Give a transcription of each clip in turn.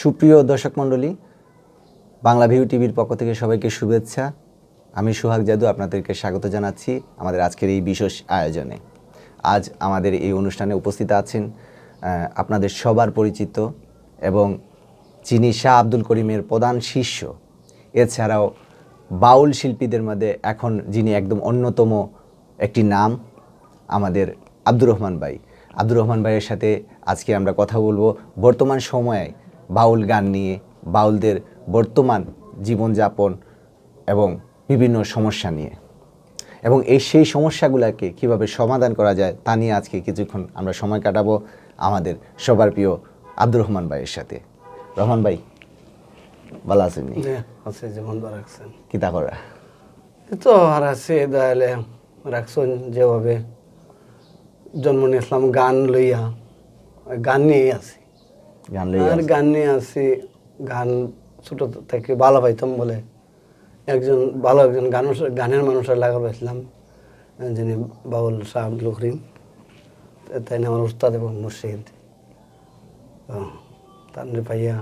সুপ্রিয় দর্শক মণ্ডলী, বাংলাভিউ টিভির পক্ষ থেকে সবাইকে শুভেচ্ছা। আমি সোহাগ জাদু আপনাদেরকে স্বাগত জানাচ্ছি আমাদের আজকের এই বিশেষ আয়োজনে। আজ আমাদের এই অনুষ্ঠানে উপস্থিত আছেন আপনাদের সবার পরিচিত এবং যিনি শাহ আব্দুল করিমের প্রধান শিষ্য, এছাড়াও বাউল শিল্পীদের মধ্যে এখন যিনি একদম অন্যতম একটি নাম, আমাদের আব্দুর রহমান ভাই। আব্দুর রহমান ভাইয়ের সাথে আজকে আমরা কথা বলবো বর্তমান সময়ে বাউল গান নিয়ে, বাউলদের বর্তমান জীবনযাপন এবং বিভিন্ন সমস্যা নিয়ে, এবং সেই সমস্যাগুলোকে কীভাবে সমাধান করা যায় তা নিয়ে আজকে কিছুক্ষণ আমরা সময় কাটাবো আমাদের সবার প্রিয় আব্দুর রহমান ভাইয়ের সাথে। রহমান ভাই, ভালো আছেন? আছে যেমন রাখছেন কিতা করা তো আর আছে দয়ালে রাখছেন যেভাবে জন্ম নিয়েছিলাম গান লইয়া, গান নিয়েই আছি, গান নিয়ে আছি। গান ছোট থেকে ভালো পাইতাম বলে একজন গানের মানুষের লাগা পাইছিলাম, যিনি বাউল শাহ আব্দুল করিম, তাই না আমার উস্তাদ এবং মুর্শিদ। তার পাইয়া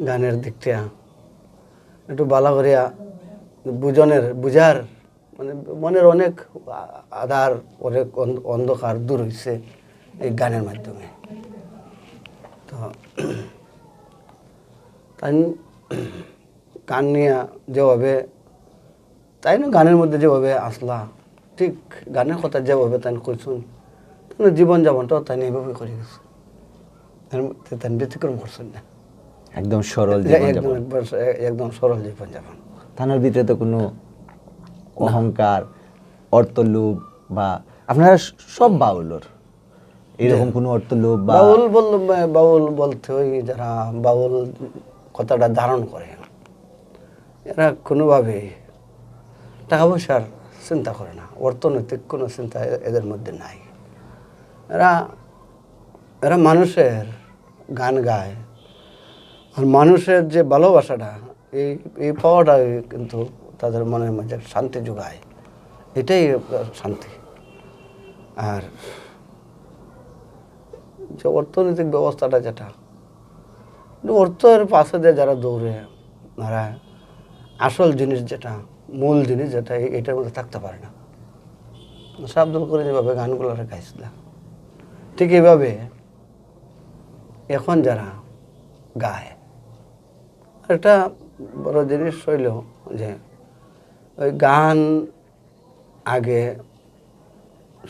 গানের দিকটা একটু ভালো করিয়া বুঝার মানে মনের অনেক আধার, অনেক অন্ধকার দূর হয়েছে এই গানের মাধ্যমে। তো তাই গান নিয়ে যেভাবে তাই না গানের মধ্যে যেভাবে আসলা, ঠিক গানের কথা যেভাবে তাই কইসুন, তাই জীবনযাপনটাও তাই এইভাবে করে গেছে, তাই ব্যতিক্রম করছেন না। একদম সরল একদম সরল জীবনযাপন। থানার ভিতরে তো কোনো অহংকার, অর্থলোভ বা আপনারা সব বাউলর এরকম কোনো অর্থলোভ বা বাউল বলতে ওই যারা বাউল কথাটা ধারণ করে এরা কোনোভাবে টাকা পয়সার চিন্তা করে না, অর্থনৈতিক কোনো চিন্তা এদের মধ্যে নাই। এরা মানুষের গান গায়, আর মানুষের যে ভালোবাসাটা এই পাওয়াটাই কিন্তু তাদের মনের মধ্যে শান্তি যোগায়, এটাই শান্তি। আর যে অর্থনৈতিক ব্যবস্থাটা যেটা অর্থের পাশে দিয়ে যারা দৌড়ে, তারা আসল জিনিস যেটা, মূল জিনিস যেটা, এটার মধ্যে থাকতে পারে না। শাহ আব্দুল করিম যেভাবে গানগুলো গাইছিল, ঠিক এইভাবে এখন যারা গায়, একটা বড় জিনিস হইল যে ওই গান আগে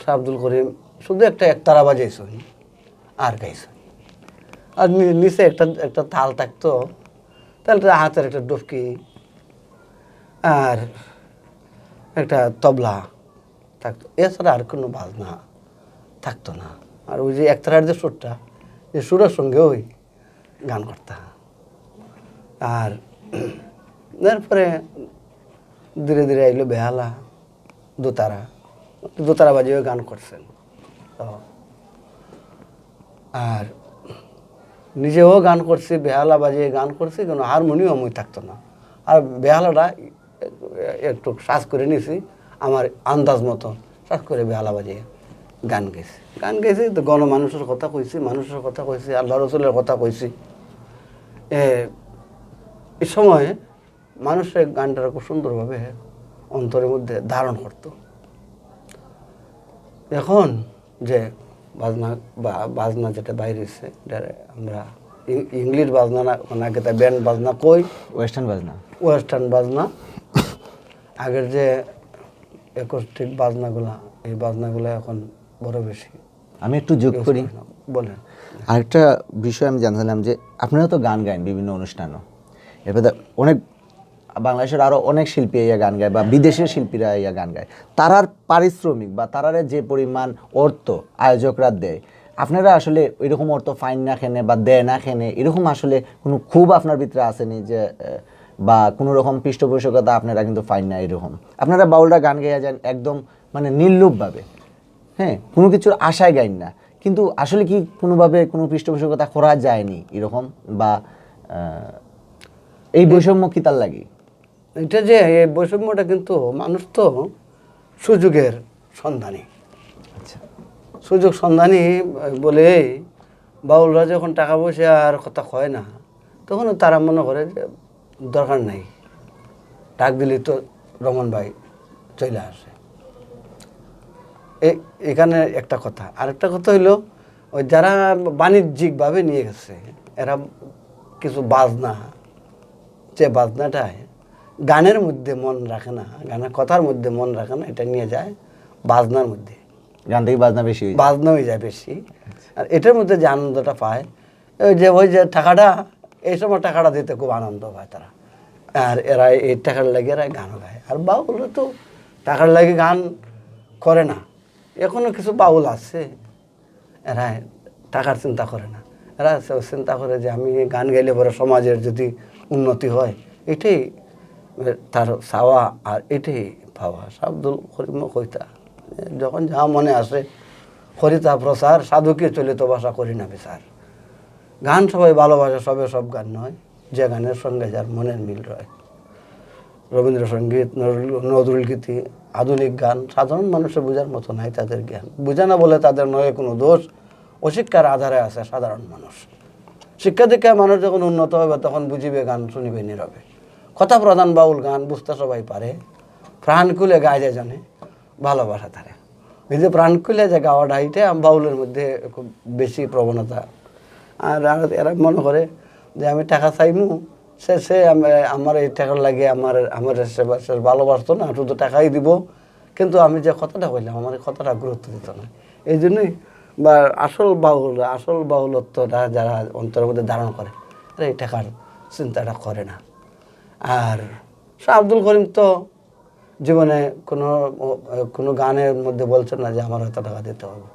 শাহ আব্দুল করিম শুধু একতারা বাজাইছ আর গাইছ, আর নিচে একটা তাল থাকতো, তাহলে হাতের একটা ডুবকি আর একটা তবলা থাকতো, এছাড়া আর কোনো বাজনা থাকতো না। আর ওই যে একতারার যে সুরটা, এই সুরের সঙ্গে ওই গান করতাম। আর এরপরে ধীরে ধীরে আইলো বেহালা, দোতারা বাজিয়ে গান করছেন। আর নিজেও গান করছি, বেহালা বাজিয়ে গান করছি, কিন্তু হারমোনিয়াম ওই থাকতো না। আর বেহালাটা একটু শ্বাস করে নিয়েছি, আমার আন্দাজ মতো শ্বাস করে বেহালা বাজিয়ে গান গেছি। তো মানুষের কথা কইছি, আল্লাহ রসুলের কথা কইছি। এই সময় মানুষের গানটা খুব সুন্দরভাবে অন্তরের মধ্যে ধারণ করত। এখন যে বাজনা যেটা বাইরে এসছে, আমরা ইংলিশ বাজনা না, কেতা ব্যান্ড বাজনা কই, ওয়েস্টার্ন বাজনা। আগের যে একস্টিক বাজনাগুলা, এই বাজনাগুলা এখন বড় বেশি। আমি একটু যোগ করি, বলেন। আরেকটা বিষয় আমি জানছিলাম যে আপনারা তো গান গান বিভিন্ন অনুষ্ঠানও, এরপরে অনেক বাংলাদেশের আরও অনেক শিল্পী ইয়া গান গায় বা বিদেশের শিল্পীরা ইয়া গান গায়, তারার পারিশ্রমিক বা তারারে যে পরিমাণ অর্থ আয়োজকরা দেয়, আপনারা আসলে এরকম অর্থ ফাইন না খেনে বা দেয় না খেনে, এরকম আসলে কোনো খুব আপনার ভিতরে আসেনি যে বা কোনো রকম পৃষ্ঠপোষকতা আপনারা কিন্তু ফাইন না, এরকম আপনারা বাউলরা গান গাইয়া যান একদম মানে নির্লোভভাবে, হ্যাঁ, কোনো কিছুর আশায় গাইন না, কিন্তু আসলে কি কোনোভাবে কোনো পৃষ্ঠপোষকতা করা যায়নি এরকম, বা এই বৈষম্য কি তার লাগে? এটা যে এই বৈষম্যটা কিন্তু মানুষ তো সুযোগের সন্ধানী। আচ্ছা, সুযোগ সন্ধানী বলে বাউলরা যখন টাকা পয়সা আর কথা কয় না, তখন তারা মনে করে যে দরকার নাই, ডাক দিলে তো রমন ভাই চলে আসে। এখানে একটা কথা। আরেকটা কথা হইলো ওই যারা বাণিজ্যিকভাবে নিয়ে গেছে এরা কিছু বাজনা, যে বাজনাটায় গানের মধ্যে মন রাখে না, গানের কথার মধ্যে মন রাখে না, এটা নিয়ে যায় বাজনার মধ্যে, গান থেকে বাজনা বেশি বাজনা হয়ে যায় বেশি। আর এটার মধ্যে যে আনন্দটা পায় ওই যে টাকাটা, এই সময় টাকাটা দিতে খুব আনন্দ পায় তারা, আর এরা এই টাকার লাগে এরা গানও গায়। আর বাউল তো টাকার লাগে গান করে না, এখনো কিছু বাউল আছে এরা টাকার চিন্তা করে না, এরা চিন্তা করে যে আমি গান গাইলে পরে সমাজের যদি উন্নতি হয় এটাই তার চাওয়া আর এটাই পাওয়া। আব্দুল করিম কইতা যখন যা মনে আসে করিতা প্রচার, সাধুকে চলিত ভাষা করি না বিচার। গান সবাই ভালোবাসে, সবে সব গান নয়, যে গানের সঙ্গে যার মনের মিল রয়। রবীন্দ্রসঙ্গীত, নজরুল গীতি, আধুনিক গান সাধারণ মানুষের বোঝার মতো নাই তাদের জ্ঞান। বুঝে না বলে তাদের নয় কোনো দোষ, অশিক্ষার আধারে আছে সাধারণ মানুষ। শিক্ষা দীক্ষায় মানুষ যখন উন্নত হবে তখন বুঝিবে গান, শুনিবে নীরবে। কথা প্রধান বাউল গান বুঝতে সবাই পারে, প্রাণ খুলে গায়ে যায় জানে ভালোবাসা তারে। এই যে প্রাণ খুলে যে গাওয়াটা, এইটা বাউলের মধ্যে খুব বেশি প্রবণতা। আর এরা মনে করে যে আমি টাকা চাইমু, সে আমার এই টাকার লাগে আমার সে ভালোবাসতো না, শুধু টাকাই দিব, কিন্তু আমি যে কথাটা কইলাম আমার এই কথাটা গুরুত্ব দিত না। এই জন্যই বা আসল বাউলত্বটা যারা অন্তরের মধ্যে ধারণ করে এরা এই টাকার চিন্তাটা করে না। আর শাহ আব্দুল করিম তো জীবনে কোনো গানের মধ্যে বলছেন না যে আমার এত টাকা দিতে হবে।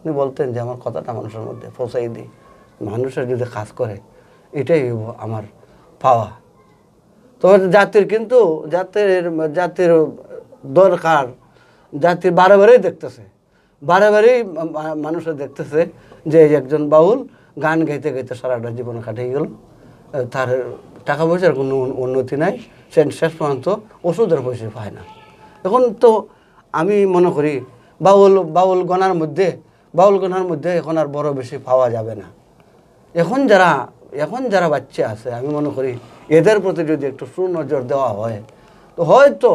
উনি বলতেন যে আমার কথাটা মানুষের মধ্যে পৌঁছাই দিই, মানুষের যদি কাজ করে এটাই আমার পাওয়া। তো জাতির কিন্তু জাতির দরকার, জাতির বারেবারেই দেখতেছে, বারেবারেই মানুষের দেখতেছে যে একজন বাউল গান গাইতে গাইতে সারাটা জীবন কাটিয়ে গেল, তার টাকা পয়সার কোনো উন্নতি নাই, সে শেষ পর্যন্ত ওষুধের পয়সা পায় না। এখন তো আমি মনে করি বাউল গণার মধ্যে এখন আর বড় বেশি পাওয়া যাবে না। এখন যারা বাচ্চা আছে আমি মনে করি এদের প্রতি যদি একটু সুনজর দেওয়া হয় তো হয়তো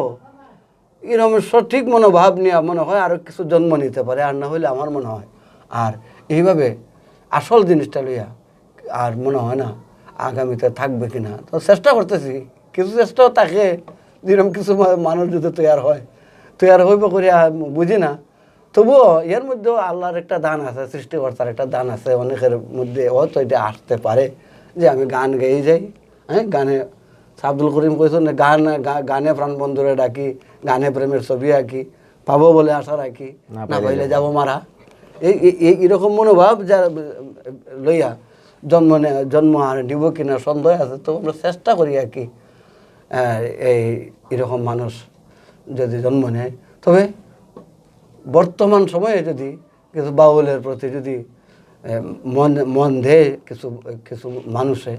এরকম সঠিক মনোভাব নিয়ে মনে হয় আরও কিছু জন্ম নিতে পারে। আর না হইলে আমার মনে হয় আর এইভাবে আসল জিনিসটা লইয়া আর মনে হয় না আগামীতে থাকবে কিনা। তো চেষ্টা করতেছি, কিছু চেষ্টাও থাকে, যেরকম কিছু মানুষ যদি তৈয়ার হইব করিয়া বুঝি না, তবুও এর মধ্যেও আল্লাহর একটা দান আছে, সৃষ্টিকর্তার একটা দান আছে। অনেকের মধ্যে হয়তো এটা আসতে পারে যে আমি গান গেয়ে যাই, হ্যাঁ গানে আব্দুল করিম কইছেন গানে প্রাণ বন্ধুরে ডাকি, গানে প্রেমের ছবি আঁকি, পাবো বলে আশা রাখি, না পাইলে যাবো মারা। এইরকম মনোভাব যারা লইয়া জন্ম আর নিব কিনা সন্দেহ আছে। তো আমরা চেষ্টা করি আর কি এরকম মানুষ যদি জন্ম নেয়। তবে বর্তমান সময়ে যদি কিছু বাউলের প্রতি যদি মন দেয় কিছু মানুষে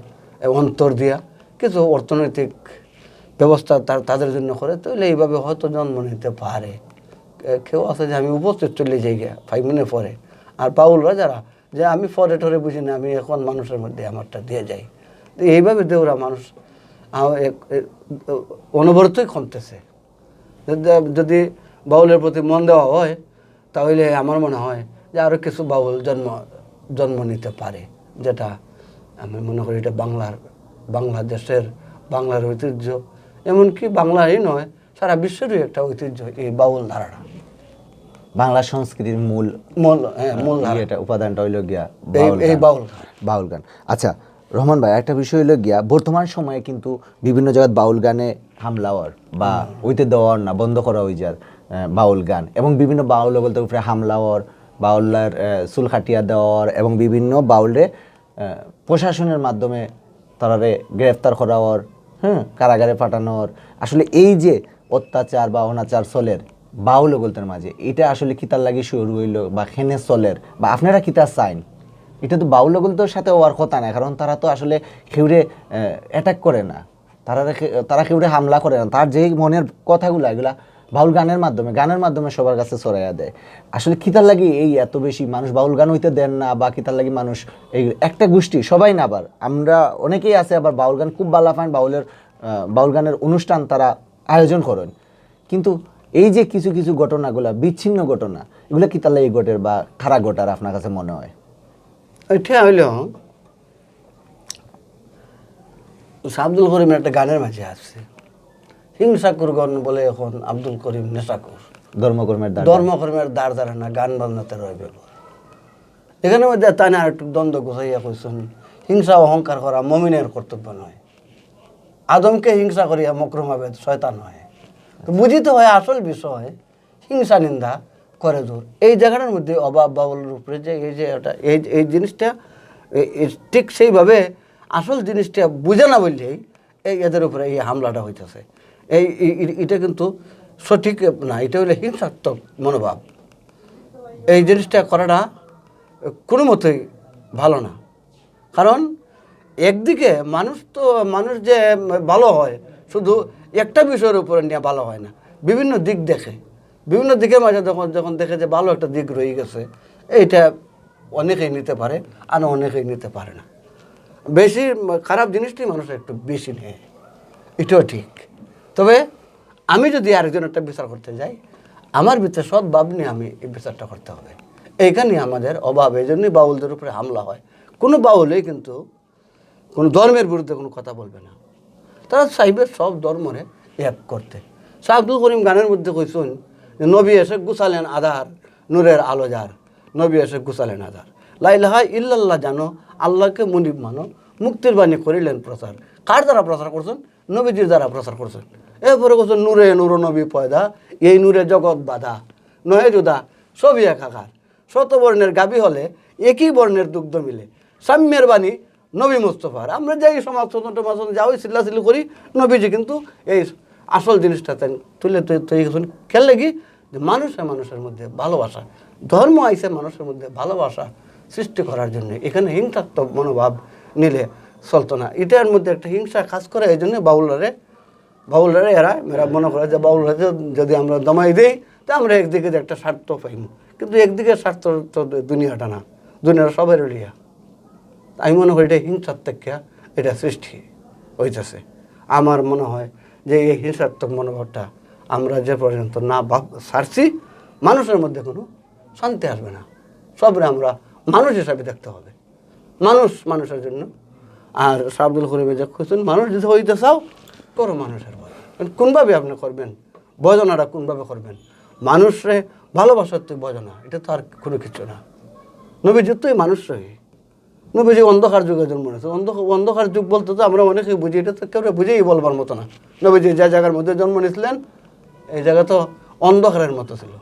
অন্তর দিয়া কিছু অর্থনৈতিক ব্যবস্থা তাদের জন্য করে, তাহলে এইভাবে হয়তো জন্ম নিতে পারে। কেউ আছে যে আমি উপস্থিত চলে যাই গিয়া 5 মিনিট পরে, আর বাউলরা যারা যে আমি পরে টরে বুঝি না, আমি এখন মানুষের মধ্যে আমারটা দিয়ে যাই। তো এইভাবে দেওরা মানুষ অনবরতই কমতেছে। যদি বাউলের প্রতি মন দেওয়া হয় তাহলে আমার মনে হয় যে আরও কিছু বাউল জন্ম নিতে পারে, যেটা আমি মনে করি এটা বাংলাদেশের বাংলার ঐতিহ্য, এমনকি বাংলারই নয় সারা বিশ্বেরই একটা ঐতিহ্য এই বাউল ধারাটা। বাংলা সংস্কৃতির মূল এটা উপাদানটা হইল গিয়া বাউল গান। আচ্ছা রহমান ভাই, একটা বিষয় হইল গিয়া বর্তমান সময়ে কিন্তু বিভিন্ন জায়গায় বাউল গানে হামলাওয়ার বা ওইতে দেওয়ার না বন্ধ করা হয়ে যায় বাউল গান, এবং বিভিন্ন বাউল বলতে উপরে হামলাওয়ার, বাউলার চুল খাটিয়া দেওয়ার, এবং বিভিন্ন বাউলরে প্রশাসনের মাধ্যমে তারারে গ্রেফতার করাওয়ার, কারাগারে পাঠানোর। আসলে এই যে অত্যাচার বা অনাচার চলের বাউল গল্পের মাঝে, এটা আসলে কিতার লাগি শুরু হইল বা খেনে চলের বা আপনারা কিতা চাইন? এটা তো বাউল গল্পের সাথে হওয়ার কথা না, কারণ তারা তো আসলে কেউরে অ্যাটাক করে না, তারা কেউরে হামলা করে না, তার যেই মনের কথাগুলো এগুলা বাউল গানের মাধ্যমে সবার কাছে ছড়াইয়া দেয়। আসলে কিতার লাগি এই এত বেশি মানুষ বাউল গান হইতে দেন না, বা কিতার লাগি মানুষ এই একটা গোষ্ঠী সবাই না, আবার আমরা অনেকেই আছে আবার বাউল গান খুব ভালো পান, বাউল গানের অনুষ্ঠান তারা আয়োজন করেন, কিন্তু এই যে কিছু কিছু ঘটনাগুলা বিচ্ছিন্ন ঘটনা, এগুলো কিতার লাগি ঘটের বা খারাপ ঘটার আপনার কাছে মনে হয়? এটা হইল আব্দুল করিমের একটা গানের মাঝে আছে, হিংসাকুরগণ বলে এখন আব্দুল করিম নেশাকুর, ধর্মকর্মের দাঁড় দাঁড়া না, গান বাজনাতে রইবে। এখানে মধ্যে তাই না একটু দ্বন্দ্ব গোছাইয়া কইছেন, হিংসা অহংকার করা মমিনের কর্তব্য নয়, আদমকে হিংসা করিয়া মকরুম হবে শয়তান হয়। তো বুঝিতে হয় আসল বিষয় হিংসা নিন্দা করে দূর। এই জায়গাটার মধ্যে অভাব বাউলের উপরে যে এই যে এটা এই জিনিসটা ঠিক সেইভাবে আসল জিনিসটা বুঝে না বললেই এদের উপরে এই হামলাটা হইতেছে। এটা কিন্তু সঠিক না, এটা হইলে হিংসাত্মক মনোভাব। এই জিনিসটা করাটা কোনো মতেই ভালো না। কারণ একদিকে মানুষ যে ভালো হয় শুধু একটা বিষয়ের উপরে নিয়ে ভালো হয় না, বিভিন্ন দিক দেখে, বিভিন্ন দিকের মাঝে যখন দেখে যে ভালো একটা দিক রয়ে গেছে, এইটা অনেকেই নিতে পারে আর অনেকেই নিতে পারে না। বেশি খারাপ জিনিসটি মানুষ একটু বেশি নেয়, এটাও ঠিক। তবে আমি যদি আরেকজন একটা বিচার করতে যাই, আমার ভিতরে সদ্ভাব নিয়ে আমি এই বিচারটা করতে হবে। এইখানে আমাদের অভাব, এই জন্যই বাউলদের উপরে হামলা হয়। কোনো বাউলেই কিন্তু কোনো ধর্মের বিরুদ্ধে কোনো কথা বলবে না, তারা চাইবে সব ধর্মরে এক করতে। শাহ আব্দুল করিম গানের মধ্যে কইসুন যে নবী এসে গুছালেন আধার, নূরের আলো যার, নবী এসে গুছালেন আধার, লা ইলাহা ইল্লাল্লাহ জানো, আল্লাহকে মুনিব মানো, মুক্তির বাণী করিলেন প্রচার। কার দ্বারা প্রচার করছেন? নবীজির দ্বারা প্রচার করছেন। এরপরে করছেন নূরে নূর নবী পয়দা, এই নূরে জগৎ বাধা, নহে জুদা সবই একাকার, শতবর্ণের গাবি হলে একই বর্ণের দুগ্ধ মিলে, সাম্যের বাণী নবী মুস্তফার। আমরা যাই সমাজ স্বতন্ত্র মাস যাওই চিল্লাচিল্লি করি, নবীজি কিন্তু এই আসল জিনিসটা তাই তুলে তৈরি করছেন। খেললে কি যে মানুষের মধ্যে ভালোবাসা, ধর্ম আইসে মানুষের মধ্যে ভালোবাসা সৃষ্টি করার জন্য। এখানে হিংসাত্মক মনোভাব নিলে চলতো না। এটার মধ্যে একটা হিংসা কাজ করে, এই জন্য বাউলরা এরা মনে করে যে বাউলরা যদি আমরা দমাই দিই তা আমরা একদিকে একটা স্বার্থ পাইব, কিন্তু একদিকে স্বার্থ তো দুনিয়াটা না, দুনিয়ার সবের লিয়া। আমি মনে করি এটা হিংসাত্মক এটা সৃষ্টি হইতেছে। আমার মনে হয় যে এই হিংসাত্মক মনোভাবটা আমরা যে পর্যন্ত না ছাড়ছি, মানুষের মধ্যে কোনো শান্তি আসবে না। সবরে আমরা মানুষ হিসাবে দেখতে হবে, মানুষের জন্য। আর শাহ আব্দুল করিমে যে খুঁজছেন, মানুষ যদি হইতে চাও করো মানুষের ভয়। কোনভাবে আপনি করবেন, ভজনাটা কোনভাবে করবেন? মানুষরে ভালোবাসার তুই ভজনা, এটা তো আর কোনো কিছু না। নবীজি তুই মানুষই, নবীজি অন্ধকার যুগে জন্ম নিয়েছে। অন্ধকার যুগ বলতে তো আমরা অনেকেই বুঝি, এটা তো কেউ বুঝেই বলবার মতো না। নবীজি যে জায়গার মধ্যে জন্ম নিয়েছিলেন, এই জায়গা তো অন্ধকারের মতো ছিল,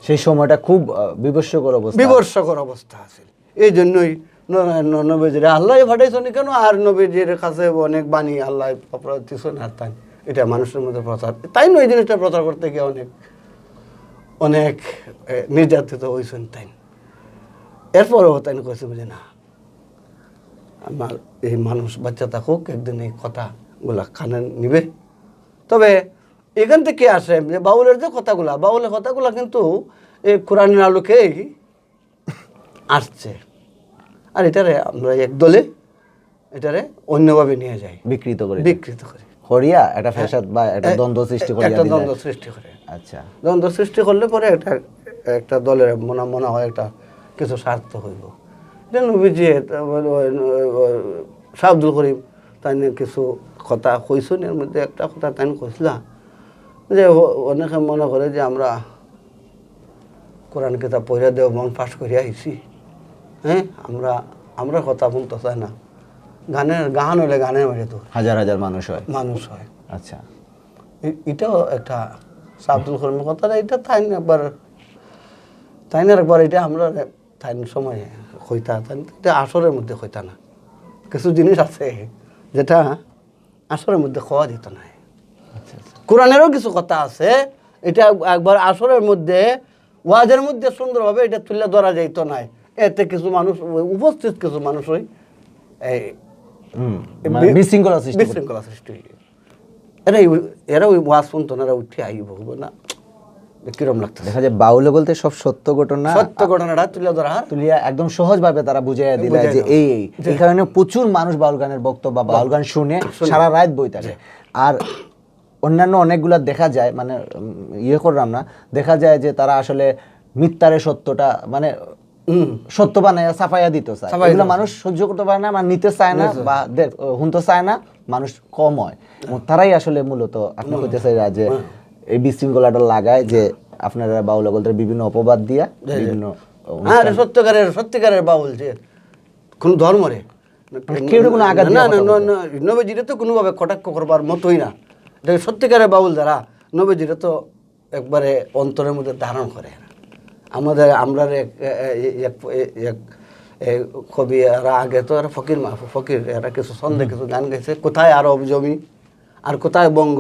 সেই সময়টা খুব বিভৎসকর অবস্থা আছে। এই জন্যই নবীজির আল্লাহ পাঠাইছেন কেন, আর নবীজির কাছে অনেক বাণী আল্লাহ দিচ্ছেন, আর তাই এটা মানুষের মধ্যে প্রচার, তাই নয় এই জিনিসটা প্রচার করতে গিয়ে অনেক নির্যাতিত হয়েছেন। তাই এরপরেও তাই কইছে যে না, আমার এই মানুষ বাচ্চা থাকুক, একদিন এই কথাগুলা কানে নিবে। তবে এখান থেকে আসে যে বাউলের যে বাউলের কথাগুলা কিন্তু এই কোরআনের আলোকেই আসছে। আর এটারে আমরা একদলে এটারে অন্যভাবে নিয়ে যাই, বিকৃত করি করিয়া একটা ফ্যাসাদ বা একটা দ্বন্দ্ব সৃষ্টি করে, আচ্ছা দ্বন্দ্ব সৃষ্টি করলে পরে একটা দলের মনে হয় একটা কিছু স্বার্থ হইব। নবীজি শাহ আব্দুল করিম তাই কিছু কথা কইছেন, এর মধ্যে একটা কথা তাই কইছিলাম যে অনেকে মনে করে যে আমরা কোরআন কিতাব পড়ে দেব মন পাশ করিয়া আইছি, হ্যাঁ আমরা কথা বলতে চাই না। গান হইলে গানের মাঝে তো হাজার হাজার মানুষ হয়। আচ্ছা, এটাও একটা শাহ আব্দুল করিমের কথা। এটা তাই একবার এটা আমরা তাই সময় হইতা, এটা আসরের মধ্যে হইতা না। কিছু জিনিস আছে যেটা আসরের মধ্যে খাওয়া যেত না। কোরআনেরও কিছু কথা আছে, এটা একবার আসরের মধ্যে ওয়াজের মধ্যে সুন্দরভাবে এটা তুলে ধরা যাইত না। এতে কিছু মানুষ উপস্থিত কিছু মানুষই বিশৃঙ্খলা সৃষ্টি, এরা ওই ওয়াজ শুনতো না, এরা উঠে আইব না, কিরম লাগতো দেখা যায় বাউল বলতে সব সত্য ঘটনাটা তুলিয়া একদম সহজভাবে তারা বুঝাইয়া দিলে যে এই কারণে প্রচুর মানুষ বাউল গানের বক্তব্য বা বাউল গান শুনে সারা রাত বই থাকে। আর অন্যান্য অনেকগুলা দেখা যায় মানে করলাম না, দেখা যায় যে তারা আসলে মিথ্যারে সত্যটা মানে সত্য বানাইয়া সাফাইয়া দিত চায়, এগুলো মানুষ সহ্য করতে পারে না, মানে নিতে চায় না বা শুনতে চায় না, মানুষ কম হয়। তারাই আসলে মূলত আপনি কইতে চাই যে এই বিশৃঙ্খলাটা লাগায় যে আপনারা বাউল বলতে বিভিন্ন অপবাদ দিয়া বিভিন্ন সত্যিকারের বাউল যে কোন ধর্মরে নবীজিরে তো কোনোভাবে কটাক্ষ করবার মতোই না। সত্যিকারের বাউল যারা নবীজিরে তো একবারে অন্তরের মধ্যে ধারণ করে। আমরা কবি এরা আগে তো এরা ফকির এরা কিছু ছন্দে কিছু গান গেছে, কোথায় আরব জমি আর কোথায় বঙ্গ,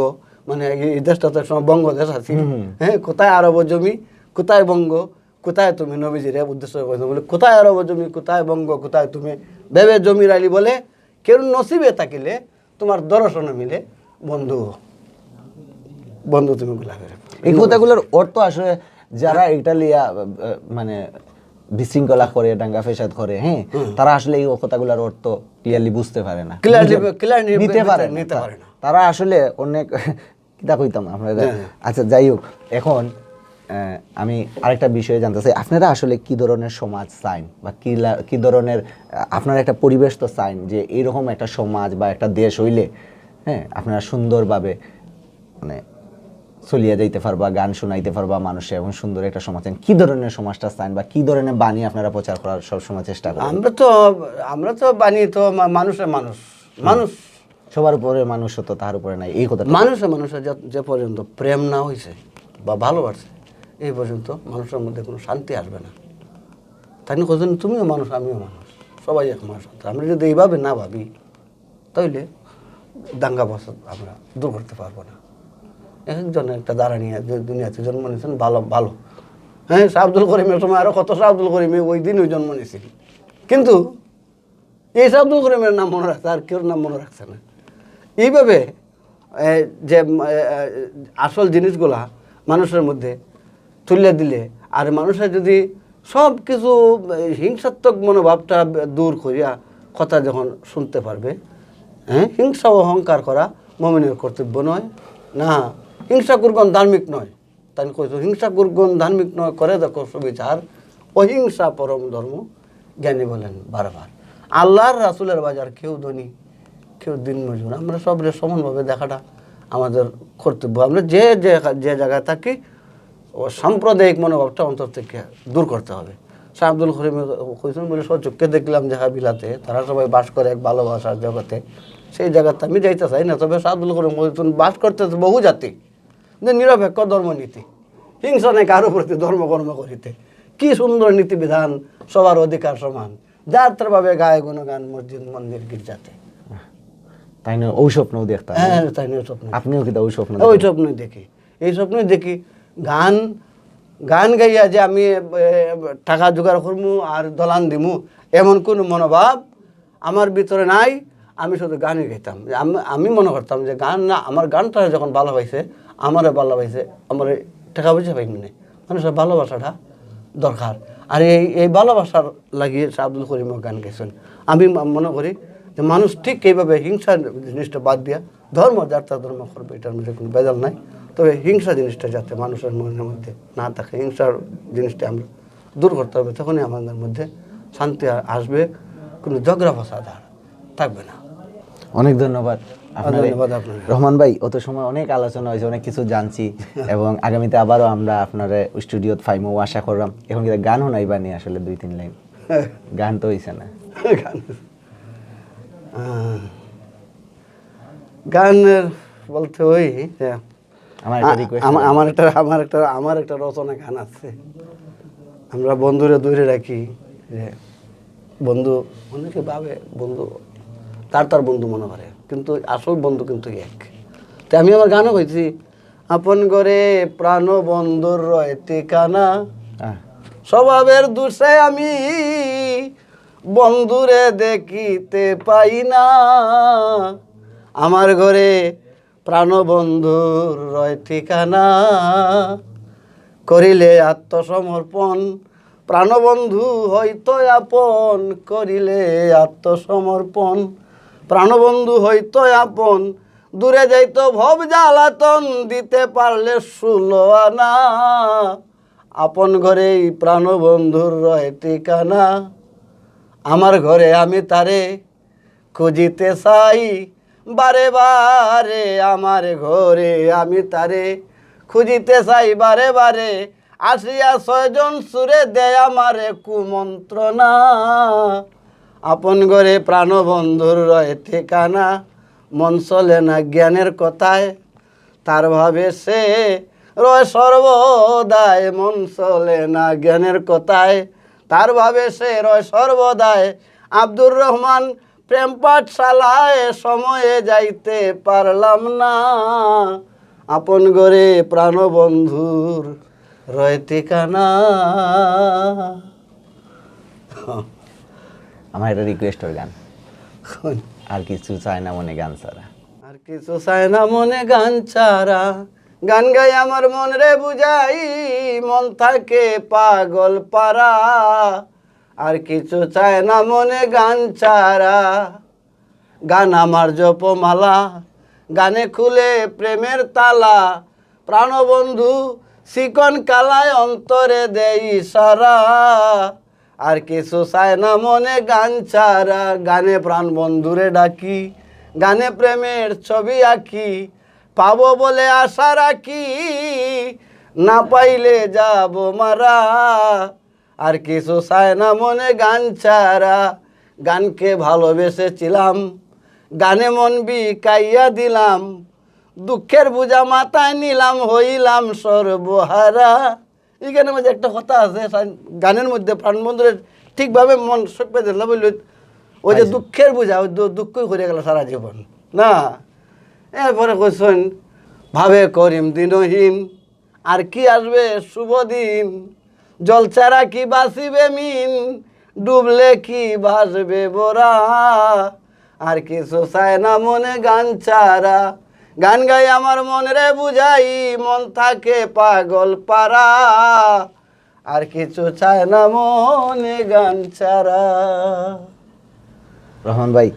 মানে এই দেশটা তো সময় বঙ্গ দেশ আছে, হ্যাঁ, কোথায় আরব জমি কোথায় বঙ্গ কোথায় তুমি, নবীজির উদ্দেশ্য বলে কোথায় আরব জমি কোথায় বঙ্গ কোথায় তুমি, ভেবে জমি রাইলি বলে কেউ নসিবে থাকিলে তোমার দর্শনে মিলে বন্ধু বন্ধু তুমি গুলাবে। এই কথাগুলোর অর্থ আসলে যারা এটা লিয়া মানে বিশৃঙ্খলা করে দাঙ্গা ফেসাদ করে, হ্যাঁ, তারা আসলে এই কথাগুলোর অর্থ ক্লিয়ারলি বুঝতে পারে না, নিতে পারে না। তারা আসলে অনেক কিতা কইতাম আপনারা। আচ্ছা, যাই হোক, এখন আমি আরেকটা বিষয়ে জানতে চাই, আপনারা আসলে কি ধরনের সমাজ চান বা কি ধরনের আপনারা একটা পরিবেশ তো চান যে এইরকম একটা সমাজ বা একটা দেশ হইলে, হ্যাঁ, আপনারা সুন্দরভাবে মানে চলিয়া যাইতে পারবা, গান শোনাইতে পারবা মানুষে, এবং সুন্দর একটা সমাজ চান। কি ধরনের সমাজটা চান বা কি ধরনের বাণী আপনারা প্রচার করার সবসময় চেষ্টা করেন? আমরা তো বাণী তো মানুষের মানুষ সবার উপরে মানুষ হতো, তার উপরে নাই, এই কথা। মানুষের যে পর্যন্ত প্রেম না হয়েছে বা ভালোবাসে এই পর্যন্ত মানুষের মধ্যে কোনো শান্তি আসবে না। তাই না? কোথাও তুমিও মানুষ আমিও মানুষ, সবাই এক মানুষ। আমরা যদি এইভাবে না ভাবি তাহলে দাঙ্গা বাসাদ আমরা দূর করতে পারবো না। একজনের একটা দ্বারা নিয়ে দুনিয়াতে জন্ম নিয়েছেন ভালো, হ্যাঁ, শাহ আব্দুল করিমের সময় আরও কত শাহ আব্দুল করিমে ওই দিনই জন্ম নিয়েছিল, কিন্তু এই শাহ আব্দুল করিমের নাম মনে রাখছে আর কেউ নাম মনে রাখছে না। এইভাবে যে আসল জিনিসগুলা মানুষের মধ্যে তুলে দিলে আর মানুষের যদি সব কিছু হিংসাত্মক মনোভাবটা দূর করিয়া কথা যখন শুনতে পারবে, হ্যাঁ, হিংসা ও অহংকার করা মুমিনের কর্তব্য নয়, না হিংসা কুরগণ ধার্মিক নয়। তাই কইছো হিংসা কুরগণ ধার্মিক নয়, করে দেখো সুবিচার অহিংসা পরম ধর্ম, জ্ঞানী বলেন বারবার। আল্লাহর রাসূলের বাজার কেউ ধনী কেউ দিন মজুর, আমরা সবরে সমানভাবে দেখাটা আমাদের কর্তব্য। আমরা যে জায়গায় থাকি ও সাম্প্রদায়িক মনোভাবটা অন্তর থেকে দূর করতে হবে। শাহ আব্দুল করিম কইছেন বলে সচক্ষে দেখলাম যাহা বিলাতে, তারা সবাই বাস করে এক ভালোবাসার জগতে, সেই জায়গাতে আমি যাইতে চাই না। তবে শাহ আব্দুল করিম কইছেন বাস করতেছে বহু জাতি, যে নিরপেক্ষ ধর্মনীতি, হিংসা নেই কারো প্রতি ধর্মকর্ম করিতে, কি সুন্দর নীতিবিধান, সবার অধিকার সমান, যাত্রাভাবে গায়ে গুণগান মসজিদ মন্দির গির্জাতে। তাই না? ওই স্বপ্নও দেখতাম। হ্যাঁ, তাই না? স্বপ্ন আপনিও কিন্তু ওই স্বপ্নই দেখি, এই স্বপ্নই দেখি। গান গাইয়া যে আমি টাকা জোগাড় করবো আর দলান দিমু এমন কোনো মনোভাব আমার ভিতরে নাই। আমি শুধু গানই গাইতাম। আমি মনে করতাম যে গান না, আমার গানটা যখন ভালো পাইছে, আমারে ভালো পাইছে, আমার টাকা পয়সা পাইনি না, মানুষের ভালোবাসাটা দরকার। আর এই ভালোবাসার লাগিয়ে শাহ আব্দুল করিমও গান গেছেন। আমি মনে করি যে মানুষ ঠিক এইভাবে হিংসা জিনিসটা বাদ দিয়া ধর্ম যার তার ধর্ম করবে, এটার মধ্যে কোনো বেজাল নাই। তবে হিংসা জিনিসটা যাতে মানুষের মনের মধ্যে না থাকে, হিংসার জিনিসটা আমরা দূর করতে হবে, তখনই আমাদের মধ্যে শান্তি আসবে, কোনো ঝগড়া ফসাদ আর থাকবে না। অনেক ধন্যবাদ আপনার রহমান ভাই, অত সময় অনেক আলোচনা হয়েছে, অনেক কিছু জানছি, এবং আগামীতে আবারও আমরা আপনার স্টুডিওত ফাইমও আশা করলাম। এখন কিন্তু গানও নাই বানি আসলে 2-3 লাইন গান তো হয়েছে না। গানের বলতে ওই আমার একটা রচনা গান আছে, আমরা বন্ধুরে দূরে রাখি, যে বন্ধু অনেকে ভাবে বন্ধু তার বন্ধু মনে করে, কিন্তু আসল বন্ধু কিন্তু এক। তো আমি আমার গানও কইছি, আপন ঘরে প্রাণ বন্ধুর রয় ঠিকানা, স্বভাবের দোষে আমি বন্ধুরে দেখিতে পাই না, আমার ঘরে প্রাণ বন্ধুর রয় ঠিকানা, করিলে আত্মসমর্পণ, প্রাণবন্ধু হইতো আপন, করিলে আত্মসমর্পণ, প্রাণবন্ধু হইতো আপন, দূরে যাইতো ভব জ্বালাতন, দিতে পারলে 16 আনা, আপন ঘরেই প্রাণবন্ধুর রয় ঠিকানা, আমার ঘরে আমি তারে খুঁজিতে চাই, বারে বারে আমার ঘরে আমি তারে খুঁজিতে চাই বারে বারে, আসিয়া 6 জন সুরে দেয় আমারে কুমন্ত্রণা, আপন ঘরে প্রাণবন্ধুর রয় ঠিকানা, মন চলে না জ্ঞানের কথায়, তার ভাবে সে রয় সর্বদায়, মন চলে না জ্ঞানের কথায়, তার ভাবে সে রয় সর্বদায়। আব্দুর রহমান প্রেম পাঠশালায় সময়ে যাইতে পারলাম না, আপন ঘরে প্রাণবন্ধুর রয় ঠিকানা। আমার একটা রিকোয়েস্টের গান, আর কিছু চায় না মনে গান ছাড়া। আর কিছু চায় না মনে গান ছাড়া, গান গাই আমার মন রে বুঝাই, মন থাকে পাগল পারা, আর কিছু চায় না মনে গান ছাড়া, গান আমার জপমালা, গানে খুলে প্রেমের তালা, প্রাণবন্ধু চিকন কালায় অন্তরে দেই সারা, আর কিছু চায় না মনে গান ছাড়া, গানে প্রাণ বন্ধুরে ডাকি, গানে প্রেমের ছবি আঁকি, পাবো বলে আশা রাখি, না পাইলে যাব মারা, আর কিছু চায় না মনে গান ছাড়া, গানকে ভালোবেসেছিলাম, গানে মন বিকাইয়া দিলাম, দুঃখের বোঝা মাথায় নিলাম, হইলাম সর্বহারা। এখানের মধ্যে একটা কথা আছে, গানের মধ্যে প্রাণবন্ধুরের ঠিকভাবে মন সপে দিলাম, বলল ওই যে দুঃখের বোঝা, ওই দুঃখই করে গেল সারা জীবন না। এরপরে কইছেন ভাবে করিম দিনহীন, আর কি আসবে শুভ দিন, জল ছাড়া কি বাঁচিবে মিন, ডুবলে কি ভাসবে বোরা, আর কিছু চায় না মনে গান ছাড়া, গান গাই আমার মন রে বুঝাই, মন থাকে পাগল পারা, আর কিছু চায় না মনে গান ছাড়া। রহমান ভাই,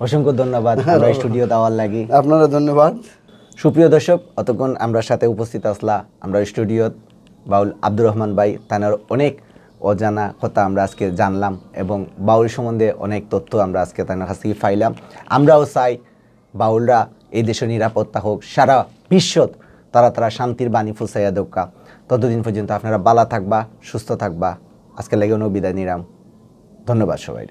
অসংখ্য ধন্যবাদ আমরা স্টুডিও দেওয়ার লাগি। আপনারা ধন্যবাদ। সুপ্রিয় দর্শক, অতক্ষণ আমরা সাথে উপস্থিত আসলা আমরা স্টুডিও বাউল আব্দুর রহমান ভাই, তার অনেক অজানা কথা আমরা আজকে জানলাম, এবং বাউল সম্বন্ধে অনেক তথ্য আমরা আজকে তার কাছ থেকে পাইলাম। আমরাও চাই বাউলরা এই দেশে নিরাপত্তা হোক, সারা বিশ্বত তারা শান্তির বাণী ফুসাইয়া দোকা। ততদিন পর্যন্ত আপনারা ভালো থাকবা, সুস্থ থাকবা। আজকে লেগে বিদায় নিলাম। ধন্যবাদ সবাই।